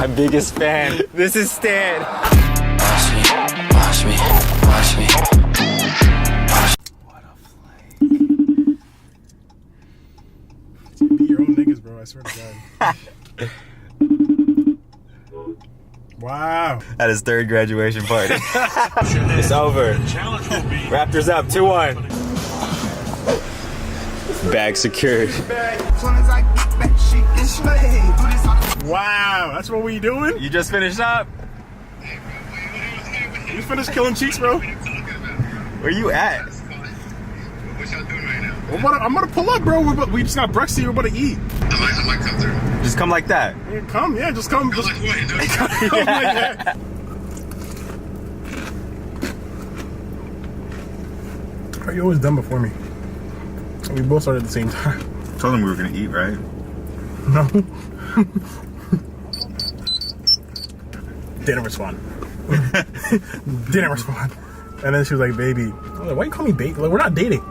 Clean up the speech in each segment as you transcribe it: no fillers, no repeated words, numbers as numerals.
My biggest fan. This is Stan. Watch me, watch me, watch me. What a flake. Be your own niggas, bro. I swear to God. Wow. At his third graduation party. It's over. Raptors up 2-1. Bag secured. Wow, that's what we doing? You just finished up? You finished killing cheeks, bro? Where you at? What y'all doing right now? I'm gonna pull up, bro. We just got breakfast. We're about to eat. I might come through. Just come like that. Yeah, come, yeah, just come. Just Like what? You know? come like that. Are you always done before me? We both started at the same time. Told him we were gonna eat, right? No. Didn't respond. Didn't respond. And then she was like, baby. I was like, why you call me baby? Like, we're not dating.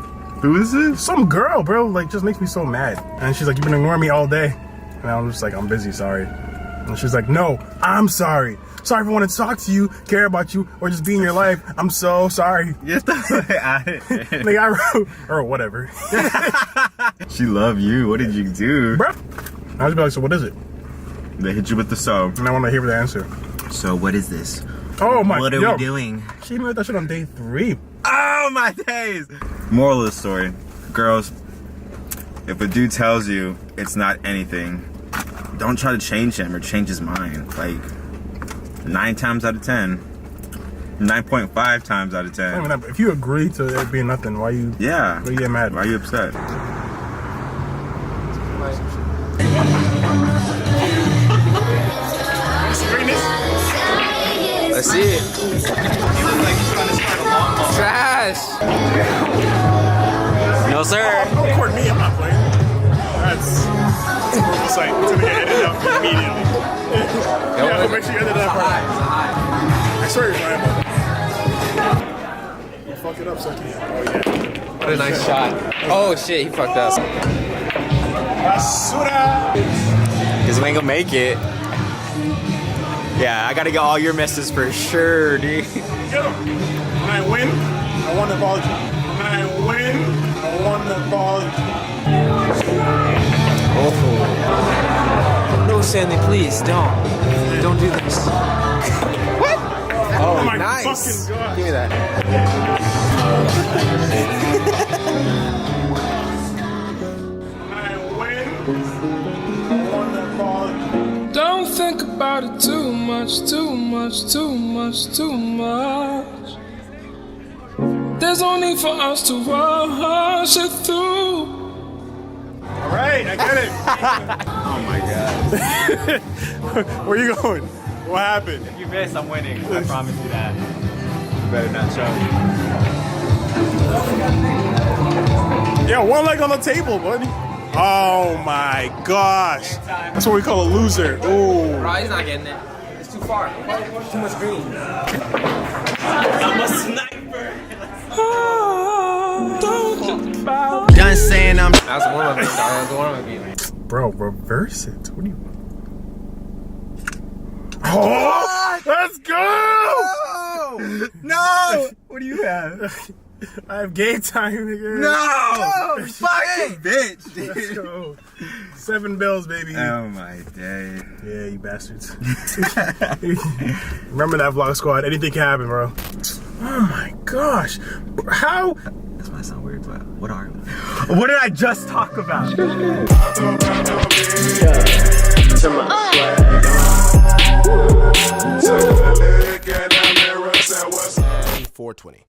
Who is this? Some girl, bro. Like, just makes me so mad. And she's like, you've been ignoring me all day. And I was just like, I'm busy, sorry. And she's like, no, I'm sorry. Sorry if I want to talk to you, care about you, or just be in your life. I'm so sorry. Get the out of here. Like, I wrote, or whatever. She loved you. What did you do? Bro. I was like, so what is it? They hit you with the so. And I want to hear the answer. So what is this? Oh my god. What are we doing? She made that shit on day 3. Oh my days! Moral of the story. Girls, if a dude tells you it's not anything, don't try to change him or change his mind. Like, 9 times out of 10. 9.5 times out of 10. I mean, if you agree to it being nothing, why you Yeah. why you get mad? Why are you upset? Let's see it. Trash. No, sir. Don't record me, I'm not playing. That's it's like to be edited out immediately. Yeah, but make sure you edit that part. I swear you're trying. You fuck it up, Sucky. Oh yeah. What a nice shot. Oh shit, he fucked up. Basura. Because we ain't gonna make it. Yeah, I gotta get all your misses for sure, dude. Get him. When I win, I want an apology. When I win, I want an apology. No, Stanley, please don't. Don't do this. What? Oh, my nice. fucking God. Give me that. When I win, I want an apology. Don't think about it too much, too much, too much, too much. There's no need for us to rush it through. All right, I get it. Oh my god. Where you going? What happened? If you miss, I'm winning. I promise you that. You better not show. Yeah, one leg on the table, buddy. Oh my gosh. That's what we call a loser. Ooh. Bro, he's not getting it. It's too far. Too much green. I'm a sniper. Don't think about Done saying I'm. That's one of them. That's one of them. Bro, reverse it. What do you... Oh! Let's go! No! What do you have? I have game time, nigga. No! Fucking bitch, Let's dude. go. 7 bills, baby. Oh my day. Yeah, you bastards. Remember that vlog squad. Anything can happen, bro. Oh my gosh. How? This might sound weird, but what are we? What did I just talk about? 420.